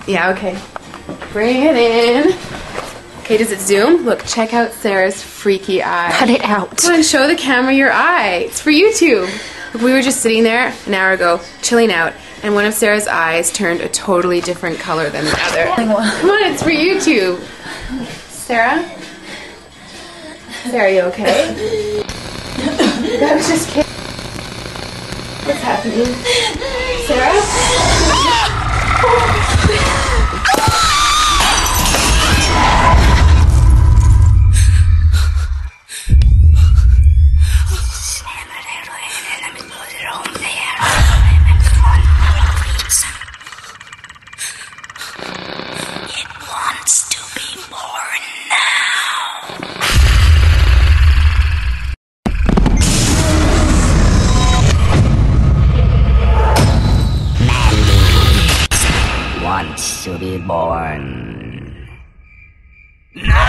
Yeah, okay. Bring it in. Okay, does it zoom? Look, check out Sarah's freaky eye. Cut it out. Come on, show the camera your eye. It's for YouTube. Look, we were just sitting there an hour ago, chilling out, and one of Sarah's eyes turned a totally different color than the other. Come on, it's for YouTube. Sarah? Sarah, are you okay? That was just kidding. What's happening? Sarah? It wants to be born now. Mandy wants to be born. No!